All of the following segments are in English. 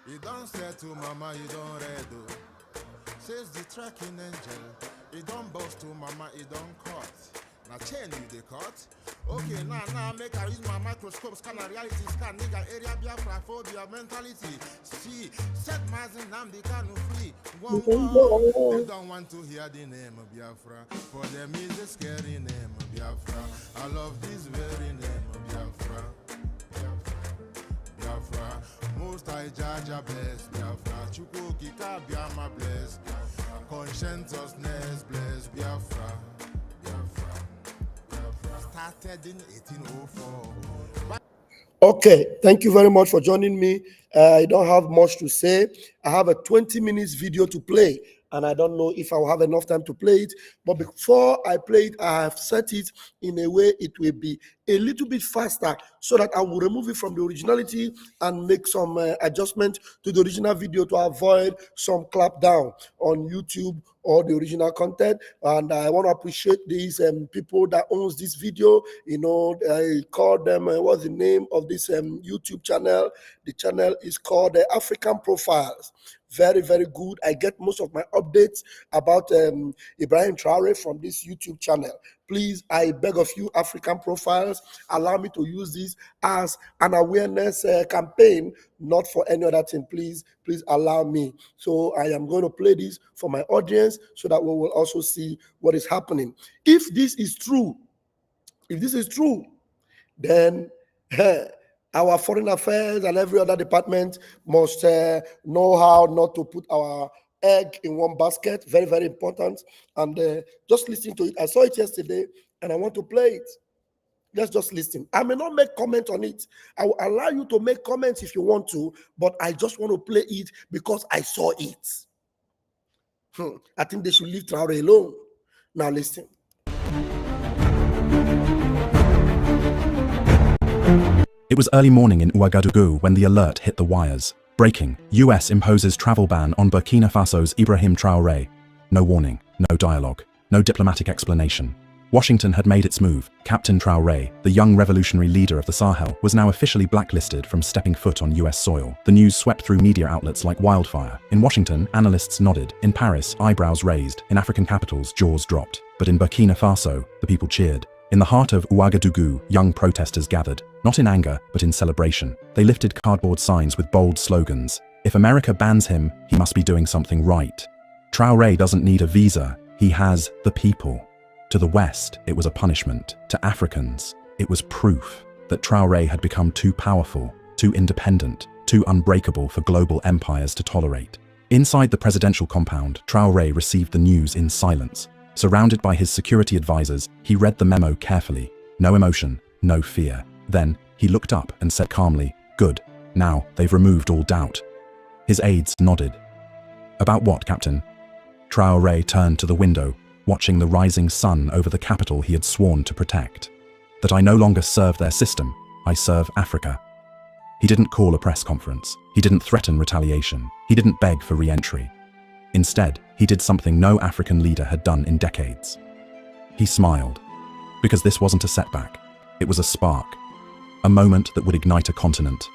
You don't say to mama, you don't read. Says the tracking angel. You don't boast to mama, you don't cut. Now chain you they cut. Okay, now make I use my microscope, scan a reality scan, nigga area BIAFRA phobia mentality. See, set my name the can free. One more. They don't want to hear the name of Biafra. For them is a scary name of Biafra. I love this very name of Biafra. Biafra, most I judge a bless Biafra, Chuku Kika Biama bless, conscientiousness bless Biafra, started in 1804. Okay, thank you very much for joining me. I don't have much to say. I have a 20 minutes video to play, and I don't know if I will have enough time to play it. But before I play it, I have set it in a way it will be a little bit faster so that I will remove it from the originality and make some adjustment to the original video to avoid some clap down on YouTube or the original content. And I want to appreciate these people that owns this video. You know, I call them, what's the name of this YouTube channel? The channel is called African Profiles. Very, very good. I get most of my updates about Ibrahim Traoré from this YouTube channel. Please, I beg of you, African Profiles, allow me to use this as an awareness campaign, not for any other thing. Please allow me. So I am going to play this for my audience so that we will also see what is happening. If this is true, then our foreign affairs and every other department must know how not to put our egg in one basket. Very, very important. And just listen to it. I saw it yesterday and I want to play it. Let's just listen. I may not make comment on it. I will allow you to make comments if you want to, but I just want to play it because I saw it. I think they should leave Traoré alone. Now listen. It was early morning in Ouagadougou when the alert hit the wires. Breaking: US imposes travel ban on Burkina Faso's Ibrahim Traoré. No warning, no dialogue, no diplomatic explanation. Washington had made its move. Captain Traoré, the young revolutionary leader of the Sahel, was now officially blacklisted from stepping foot on US soil. The news swept through media outlets like wildfire. In Washington, analysts nodded. In Paris, eyebrows raised. In African capitals, jaws dropped. But in Burkina Faso, the people cheered. In the heart of Ouagadougou, young protesters gathered, not in anger, but in celebration. They lifted cardboard signs with bold slogans. If America bans him, he must be doing something right. Traoré doesn't need a visa, he has the people. To the West, it was a punishment. To Africans, it was proof that Traoré had become too powerful, too independent, too unbreakable for global empires to tolerate. Inside the presidential compound, Traoré received the news in silence. Surrounded by his security advisors, he read the memo carefully. No emotion, no fear. Then, he looked up and said calmly, "Good. Now, they've removed all doubt." His aides nodded. "About what, Captain?" Traoré turned to the window, watching the rising sun over the capital he had sworn to protect. "That I no longer serve their system, I serve Africa." He didn't call a press conference. He didn't threaten retaliation. He didn't beg for re-entry. Instead, he did something no African leader had done in decades. He smiled. Because this wasn't a setback. It was a spark. A moment that would ignite a continent.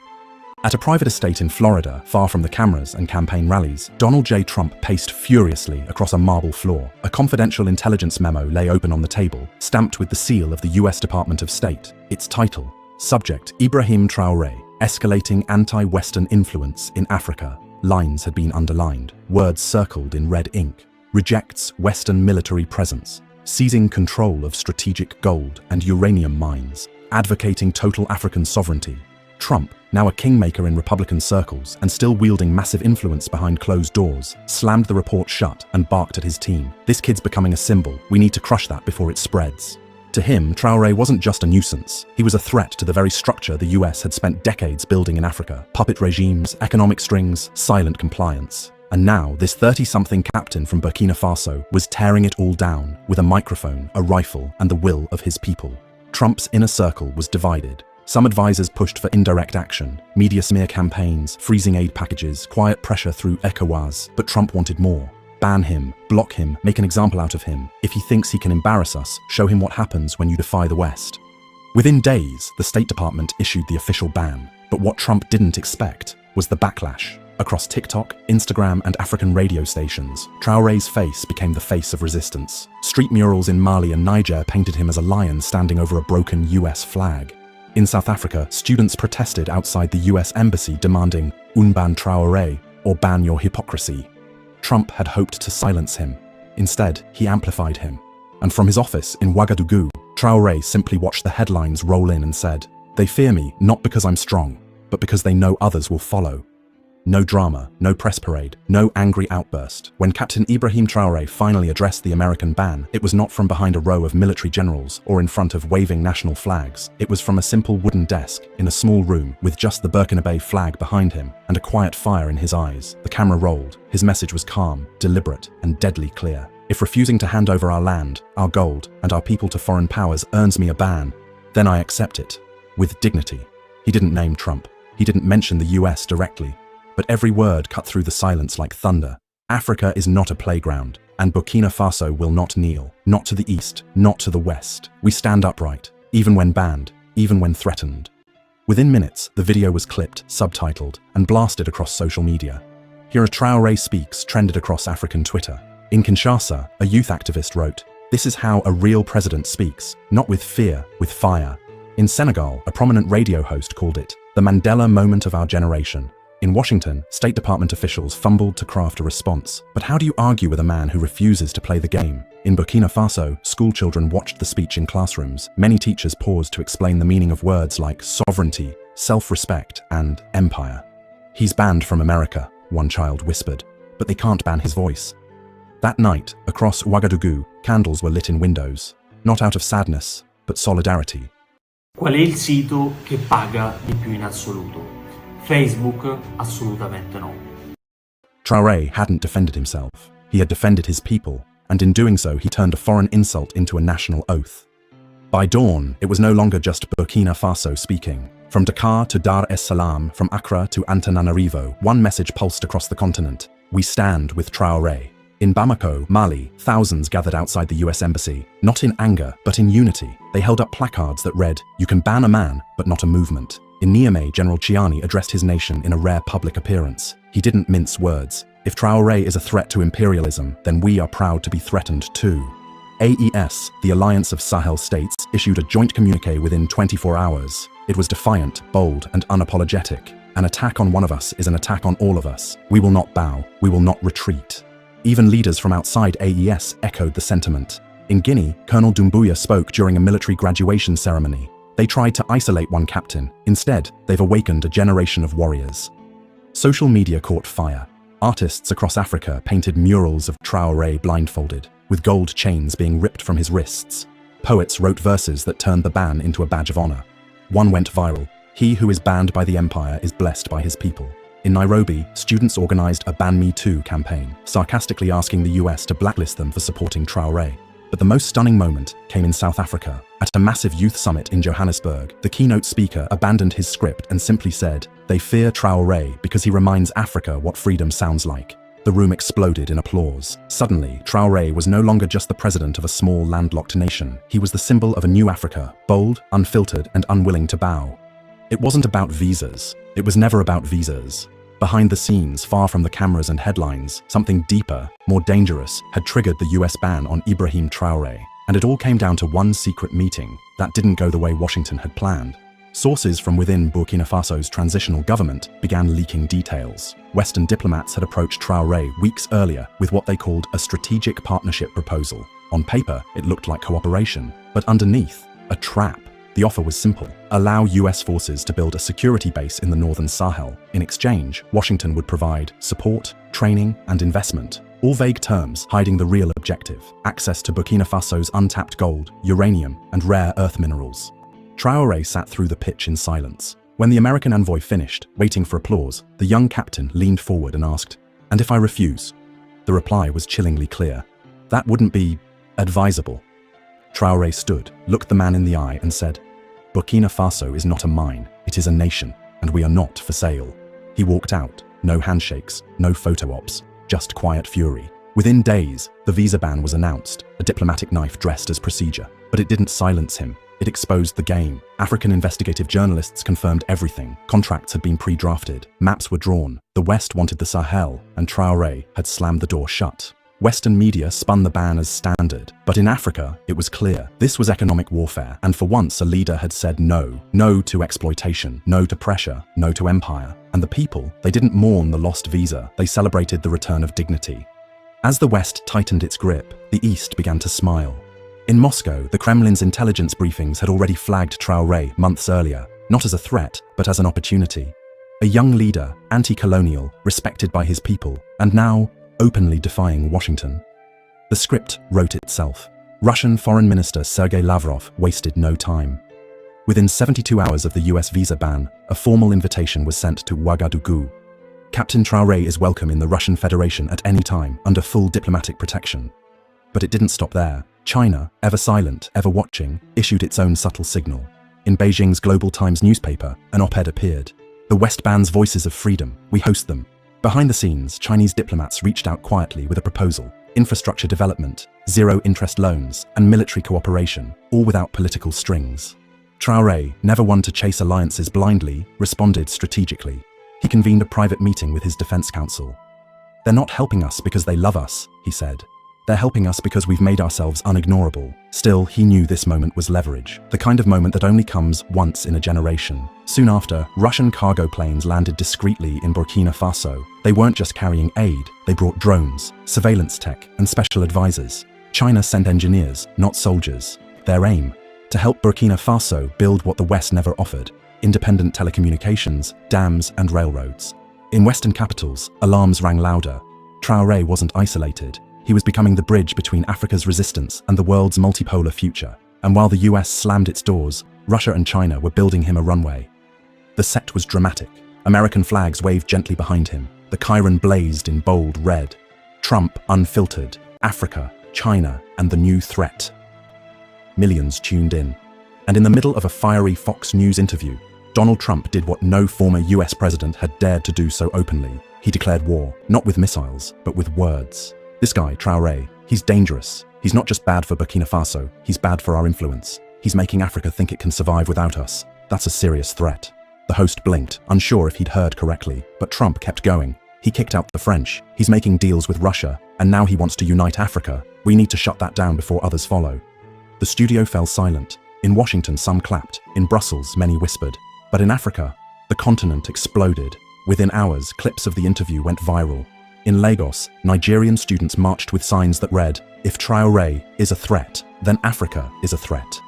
At a private estate in Florida, far from the cameras and campaign rallies, Donald J. Trump paced furiously across a marble floor. A confidential intelligence memo lay open on the table, stamped with the seal of the US Department of State. Its title: Subject: Ibrahim Traoré, Escalating Anti-Western Influence in Africa. Lines had been underlined, words circled in red ink. Rejects Western military presence, seizing control of strategic gold and uranium mines, advocating total African sovereignty. Trump, now a kingmaker in Republican circles and still wielding massive influence behind closed doors, slammed the report shut and barked at his team. "This kid's becoming a symbol. We need to crush that before it spreads." To him, Traoré wasn't just a nuisance. He was a threat to the very structure the US had spent decades building in Africa. Puppet regimes, economic strings, silent compliance. And now, this 30-something captain from Burkina Faso was tearing it all down with a microphone, a rifle, and the will of his people. Trump's inner circle was divided. Some advisors pushed for indirect action, media smear campaigns, freezing aid packages, quiet pressure through ECOWAS, but Trump wanted more. Ban him, block him, make an example out of him. If he thinks he can embarrass us, show him what happens when you defy the West. Within days, the State Department issued the official ban. But what Trump didn't expect was the backlash. Across TikTok, Instagram, and African radio stations, Traoré's face became the face of resistance. Street murals in Mali and Niger painted him as a lion standing over a broken US flag. In South Africa, students protested outside the US embassy demanding "Unban Traoré," or ban your hypocrisy. Trump had hoped to silence him. Instead, he amplified him. And from his office in Ouagadougou, Traoré simply watched the headlines roll in and said, "They fear me not because I'm strong, but because they know others will follow." No drama, no press parade, no angry outburst. When Captain Ibrahim Traoré finally addressed the American ban, it was not from behind a row of military generals or in front of waving national flags. It was from a simple wooden desk in a small room with just the Burkinabe flag behind him and a quiet fire in his eyes. The camera rolled. His message was calm, deliberate, and deadly clear. "If refusing to hand over our land, our gold, and our people to foreign powers earns me a ban, then I accept it. With dignity." He didn't name Trump. He didn't mention the US directly. But every word cut through the silence like thunder. Africa is not a playground, and Burkina Faso will not kneel. Not to the east, not to the west. We stand upright, even when banned, even when threatened. Within minutes, the video was clipped, subtitled, and blasted across social media. "Here Traoré Speaks" trended across African Twitter. In Kinshasa, a youth activist wrote, "This is how a real president speaks, not with fear, with fire." In Senegal, a prominent radio host called it the Mandela moment of our generation. In Washington, State Department officials fumbled to craft a response. But how do you argue with a man who refuses to play the game? In Burkina Faso, school children watched the speech in classrooms. Many teachers paused to explain the meaning of words like sovereignty, self-respect, and empire. "He's banned from America," one child whispered, "but they can't ban his voice." That night, across Ouagadougou, candles were lit in windows, not out of sadness, but solidarity. Qual è il sito che paga di più in assoluto? Facebook? Assolutamente no. Traoré hadn't defended himself. He had defended his people, and in doing so he turned a foreign insult into a national oath. By dawn, it was no longer just Burkina Faso speaking. From Dakar to Dar es Salaam, from Accra to Antananarivo, one message pulsed across the continent: "We stand with Traoré." In Bamako, Mali, thousands gathered outside the US embassy, not in anger, but in unity. They held up placards that read, "You can ban a man, but not a movement." In Niamey, General Chiani addressed his nation in a rare public appearance. He didn't mince words. "If Traoré is a threat to imperialism, then we are proud to be threatened too." AES, the Alliance of Sahel States, issued a joint communiqué within 24 hours. It was defiant, bold, and unapologetic. "An attack on one of us is an attack on all of us. We will not bow. We will not retreat." Even leaders from outside AES echoed the sentiment. In Guinea, Colonel Doumbouya spoke during a military graduation ceremony. They tried to isolate one captain. Instead, they've awakened a generation of warriors. Social media caught fire. Artists across Africa painted murals of Traoré blindfolded, with gold chains being ripped from his wrists. Poets wrote verses that turned the ban into a badge of honor. One went viral: "He who is banned by the empire is blessed by his people." In Nairobi, students organized a Ban Me Too campaign, sarcastically asking the US to blacklist them for supporting Traoré. But the most stunning moment came in South Africa. At a massive youth summit in Johannesburg, the keynote speaker abandoned his script and simply said, "They fear Traoré because he reminds Africa what freedom sounds like." The room exploded in applause. Suddenly, Traoré was no longer just the president of a small landlocked nation. He was the symbol of a new Africa, bold, unfiltered, and unwilling to bow. It wasn't about visas. It was never about visas. Behind the scenes, far from the cameras and headlines, something deeper, more dangerous, had triggered the US ban on Ibrahim Traoré. And it all came down to one secret meeting that didn't go the way Washington had planned. Sources from within Burkina Faso's transitional government began leaking details. Western diplomats had approached Traoré weeks earlier with what they called a strategic partnership proposal. On paper, it looked like cooperation, but underneath, a trap. The offer was simple: allow US forces to build a security base in the northern Sahel. In exchange, Washington would provide support, training, and investment. All vague terms hiding the real objective: access to Burkina Faso's untapped gold, uranium, and rare earth minerals. Traoré sat through the pitch in silence. When the American envoy finished, waiting for applause, the young captain leaned forward and asked, "And if I refuse?" The reply was chillingly clear: "That wouldn't be advisable." Traoré stood, looked the man in the eye, and said, "Burkina Faso is not a mine, it is a nation, and we are not for sale." He walked out, no handshakes, no photo ops, just quiet fury. Within days, the visa ban was announced, a diplomatic knife dressed as procedure. But it didn't silence him. It exposed the game. African investigative journalists confirmed everything. Contracts had been pre-drafted. Maps were drawn. The West wanted the Sahel, and Traoré had slammed the door shut. Western media spun the ban as standard, but in Africa, it was clear. This was economic warfare, and for once a leader had said no. No to exploitation, no to pressure, no to empire. And the people, they didn't mourn the lost visa, they celebrated the return of dignity. As the West tightened its grip, the East began to smile. In Moscow, the Kremlin's intelligence briefings had already flagged Traoré months earlier, not as a threat, but as an opportunity. A young leader, anti-colonial, respected by his people, and now openly defying Washington. The script wrote itself. Russian Foreign Minister Sergei Lavrov wasted no time. Within 72 hours of the US visa ban, a formal invitation was sent to Ouagadougou. Captain Traoré is welcome in the Russian Federation at any time, under full diplomatic protection. But it didn't stop there. China, ever silent, ever watching, issued its own subtle signal. In Beijing's Global Times newspaper, an op-ed appeared. The West bans voices of freedom. We host them. Behind the scenes, Chinese diplomats reached out quietly with a proposal: infrastructure development, zero-interest loans, and military cooperation, all without political strings. Traoré, never one to chase alliances blindly, responded strategically. He convened a private meeting with his defense council. "They're not helping us because they love us," he said. "They're helping us because we've made ourselves unignorable." Still, he knew this moment was leverage, the kind of moment that only comes once in a generation. Soon after, Russian cargo planes landed discreetly in Burkina Faso. They weren't just carrying aid, they brought drones, surveillance tech, and special advisors. China sent engineers, not soldiers. Their aim? To help Burkina Faso build what the West never offered: independent telecommunications, dams, and railroads. In Western capitals, alarms rang louder. Traoré wasn't isolated. He was becoming the bridge between Africa's resistance and the world's multipolar future. And while the US slammed its doors, Russia and China were building him a runway. The set was dramatic. American flags waved gently behind him. The Chiron blazed in bold red. Trump unfiltered. Africa, China, and the new threat. Millions tuned in. And in the middle of a fiery Fox News interview, Donald Trump did what no former US president had dared to do so openly. He declared war, not with missiles, but with words. This guy, Traoré, he's dangerous. He's not just bad for Burkina Faso, he's bad for our influence. He's making Africa think it can survive without us. That's a serious threat. The host blinked, unsure if he'd heard correctly, but Trump kept going. He kicked out the French. He's making deals with Russia, and now he wants to unite Africa. We need to shut that down before others follow. The studio fell silent. In Washington, some clapped. In Brussels, many whispered. But in Africa, the continent exploded. Within hours, clips of the interview went viral. In Lagos, Nigerian students marched with signs that read, "If Traoré is a threat, then Africa is a threat."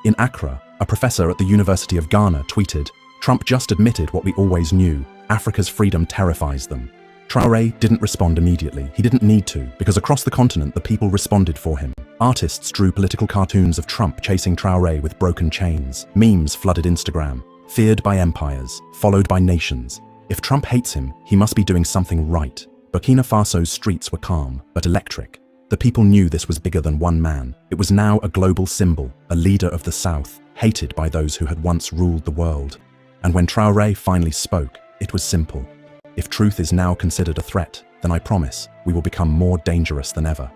In Accra, a professor at the University of Ghana tweeted, "Trump just admitted what we always knew: Africa's freedom terrifies them." Traoré didn't respond immediately. He didn't need to, because across the continent the people responded for him. Artists drew political cartoons of Trump chasing Traoré with broken chains. Memes flooded Instagram. Feared by empires, followed by nations. If Trump hates him, he must be doing something right. Burkina Faso's streets were calm, but electric. The people knew this was bigger than one man. It was now a global symbol, a leader of the South, hated by those who had once ruled the world. And when Traoré finally spoke, it was simple. If truth is now considered a threat, then I promise we will become more dangerous than ever.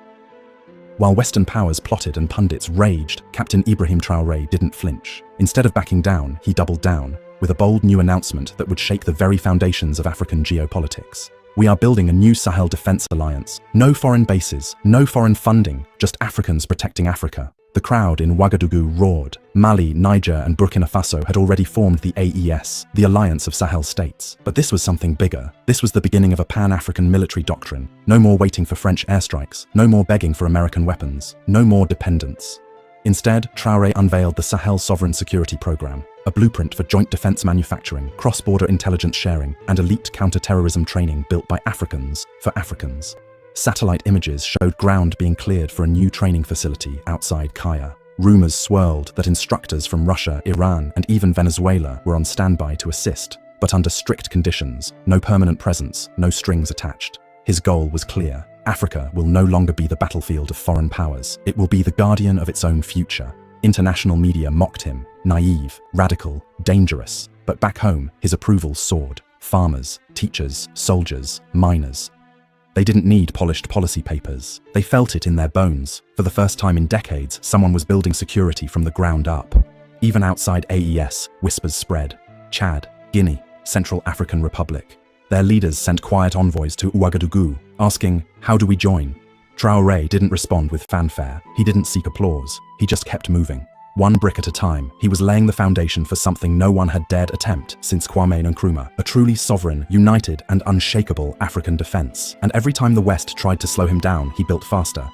While Western powers plotted and pundits raged, Captain Ibrahim Traoré didn't flinch. Instead of backing down, he doubled down, with a bold new announcement that would shake the very foundations of African geopolitics. "We are building a new Sahel defense alliance. No foreign bases, no foreign funding, just Africans protecting Africa." The crowd in Ouagadougou roared. Mali, Niger, and Burkina Faso had already formed the AES, the Alliance of Sahel States. But this was something bigger. This was the beginning of a pan-African military doctrine. No more waiting for French airstrikes. No more begging for American weapons. No more dependence. Instead, Traoré unveiled the Sahel Sovereign Security Program, a blueprint for joint defense manufacturing, cross-border intelligence sharing, and elite counter-terrorism training built by Africans for Africans. Satellite images showed ground being cleared for a new training facility outside Kaya. Rumors swirled that instructors from Russia, Iran, and even Venezuela were on standby to assist, but under strict conditions: no permanent presence, no strings attached. His goal was clear. Africa will no longer be the battlefield of foreign powers. It will be the guardian of its own future. International media mocked him, naive, radical, dangerous. But back home, his approval soared. Farmers, teachers, soldiers, miners. They didn't need polished policy papers. They felt it in their bones. For the first time in decades, someone was building security from the ground up. Even outside AES, whispers spread. Chad, Guinea, Central African Republic. Their leaders sent quiet envoys to Ouagadougou, asking, "How do we join?" Traoré didn't respond with fanfare. He didn't seek applause. He just kept moving. One brick at a time, he was laying the foundation for something no one had dared attempt since Kwame Nkrumah, a truly sovereign, united, and unshakable African defense. And every time the West tried to slow him down, he built faster.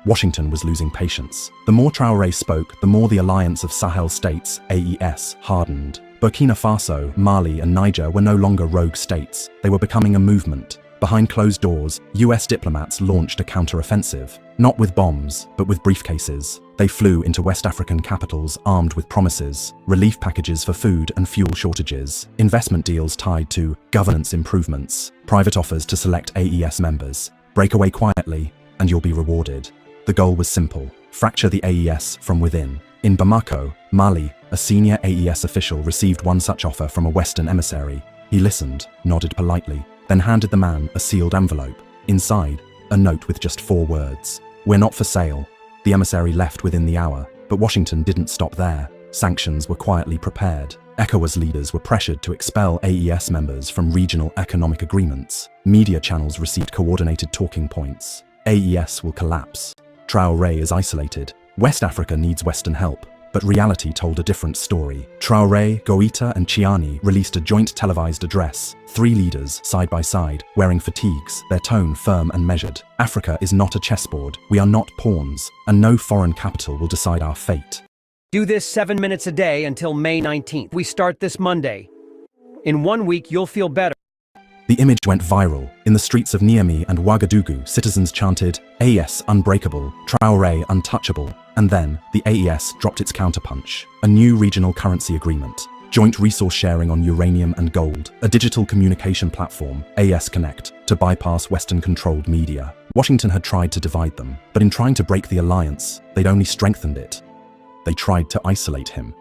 Washington was losing patience. The more Traoré spoke, the more the alliance of Sahel states, AES, hardened. Burkina Faso, Mali, and Niger were no longer rogue states. They were becoming a movement. Behind closed doors, US diplomats launched a counter-offensive. Not with bombs, but with briefcases. They flew into West African capitals armed with promises, relief packages for food and fuel shortages, investment deals tied to governance improvements, private offers to select AES members. Break away quietly, and you'll be rewarded. The goal was simple: fracture the AES from within. In Bamako, Mali, a senior AES official received one such offer from a Western emissary. He listened, nodded politely, then handed the man a sealed envelope. Inside, a note with just 4 words: "We're not for sale." The emissary left within the hour, but Washington didn't stop there. Sanctions were quietly prepared. ECOWAS leaders were pressured to expel AES members from regional economic agreements. Media channels received coordinated talking points. AES will collapse. Traoré is isolated. West Africa needs Western help. But reality told a different story. Traoré, Goïta, and Chiani released a joint televised address. 3 leaders, side by side, wearing fatigues, their tone firm and measured. Africa is not a chessboard. We are not pawns, and no foreign capital will decide our fate. Do this 7 minutes a day until May 19th. We start this Monday. In 1 week, you'll feel better. The image went viral. In the streets of Niamey and Ouagadougou, citizens chanted, "AES unbreakable, Traoré untouchable." And then, the AES dropped its counterpunch. A new regional currency agreement, joint resource sharing on uranium and gold, a digital communication platform, AES Connect, to bypass Western-controlled media. Washington had tried to divide them, but in trying to break the alliance, they'd only strengthened it. They tried to isolate him.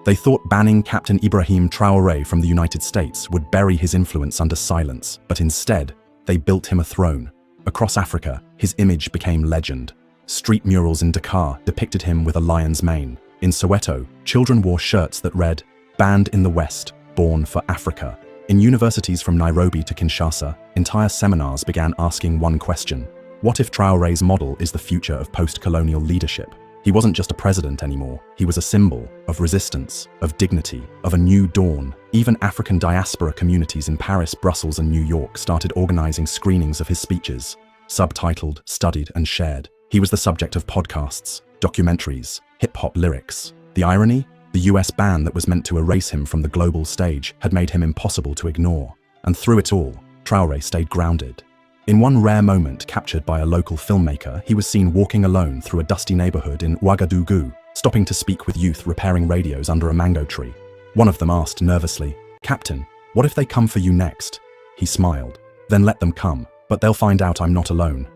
They thought banning Captain Ibrahim Traoré from the United States would bury his influence under silence, but instead, they built him a throne. Across Africa, his image became legend. Street murals in Dakar depicted him with a lion's mane. In Soweto, children wore shirts that read, "Banned in the West, born for Africa." In universities from Nairobi to Kinshasa, entire seminars began asking one question: what if Traoré's model is the future of post-colonial leadership? He wasn't just a president anymore. He was a symbol of resistance, of dignity, of a new dawn. Even African diaspora communities in Paris, Brussels, and New York started organizing screenings of his speeches, subtitled, studied, and shared. He was the subject of podcasts, documentaries, hip-hop lyrics. The irony? The US ban that was meant to erase him from the global stage had made him impossible to ignore. And through it all, Traoré stayed grounded. In one rare moment captured by a local filmmaker, he was seen walking alone through a dusty neighborhood in Ouagadougou, stopping to speak with youth repairing radios under a mango tree. One of them asked nervously, "Captain, what if they come for you next?" He smiled. "Then let them come, but they'll find out I'm not alone."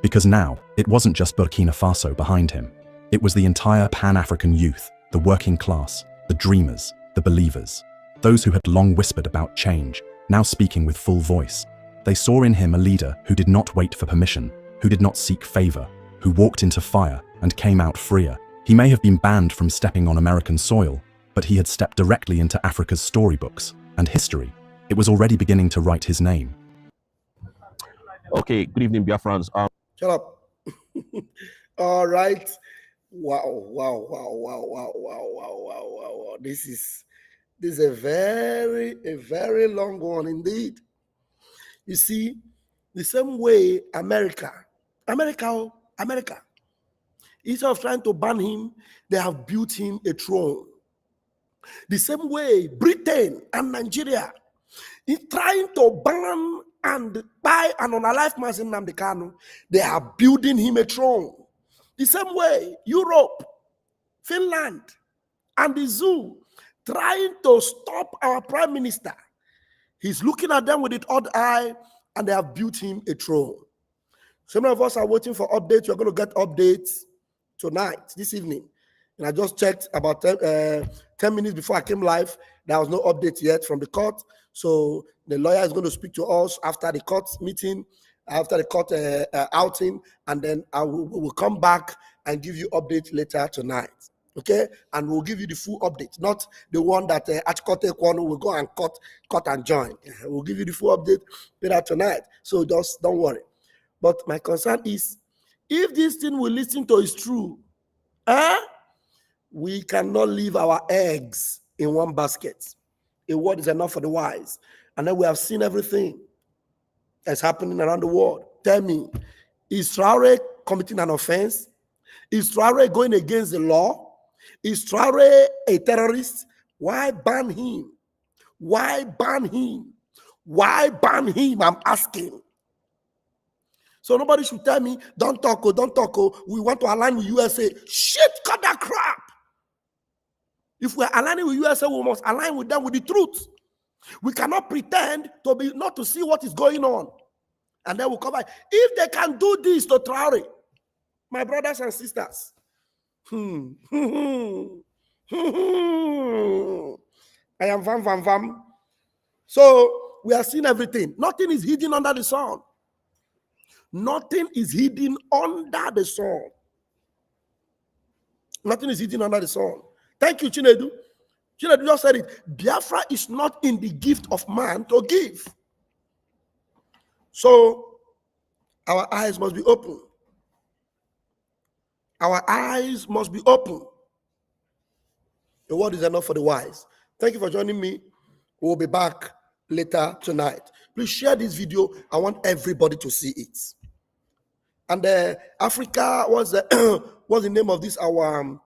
Because now, it wasn't just Burkina Faso behind him. It was the entire Pan-African youth, the working class, the dreamers, the believers. Those who had long whispered about change, now speaking with full voice. They saw in him a leader who did not wait for permission, who did not seek favor, who walked into fire and came out freer. He may have been banned from stepping on American soil, but he had stepped directly into Africa's storybooks and history. It was already beginning to write his name. Okay, good evening, Biafrans. Shut up. All right. Wow. This is a very long one indeed. You see, the same way America, instead of trying to ban him, they have built him a throne. The same way Britain and Nigeria is trying to ban and buy an unalive man in Nnamdi Kanu, they are building him a throne. The same way Europe, Finland, and the zoo trying to stop our prime minister. He's looking at them with an odd eye, and they have built him a throne. Some of us are waiting for updates. You're going to get updates tonight, this evening. And I just checked about 10 minutes before I came live. There was no update yet from the court. So the lawyer is going to speak to us after the court meeting, after the court outing, and then we will come back and give you updates later tonight. Okay, and we'll give you the full update, not the one that Achikote Kwano will go and cut and join. We'll give you the full update later tonight. So just don't worry. But my concern is, if this thing we listen to is true, we cannot leave our eggs in one basket. A word is enough for the wise. And then we have seen everything that's happening around the world. Tell me, is Traoré committing an offense? Is Traoré going against the law? Is Traoré a terrorist? Why ban him? Why ban him? Why ban him? I'm asking. So nobody should tell me, don't talk, we want to align with USA. Shit, cut that crap. If we're aligning with USA, we must align with them with the truth. We cannot pretend to be not to see what is going on. And then we'll cover. If they can do this to Traoré, my brothers and sisters, I am vam. So we are seeing everything. Nothing is hidden under the sun. Nothing is hidden under the sun. Nothing is hidden under the sun. Thank you, Chinedu. Chinedu just said it. Biafra is not in the gift of man to give. So our eyes must be open. Our eyes must be open. The word is enough for the wise. Thank you for joining me. We'll be back later tonight. Please share this video. I want everybody to see it. And Africa was what's the name of this our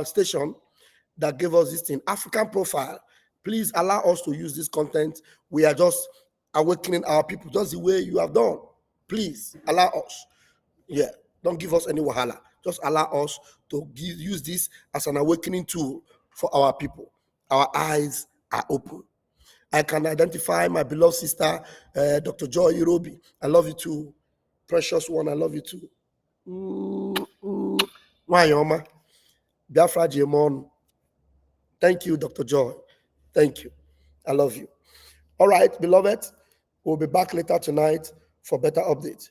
station that gave us this thing, African Profile. Please allow us to use this content. We are just awakening our people just the way you have done. Please allow us. Yeah, don't give us any wahala. Just allow us to use this as an awakening tool for our people. Our eyes are open. I can identify my beloved sister, Dr. Joy Irobi. I love you too. Precious one, I love you too. Wayoma. Biafra Jemon. Thank you, Dr. Joy. Thank you. I love you. All right, beloved. We'll be back later tonight for better updates.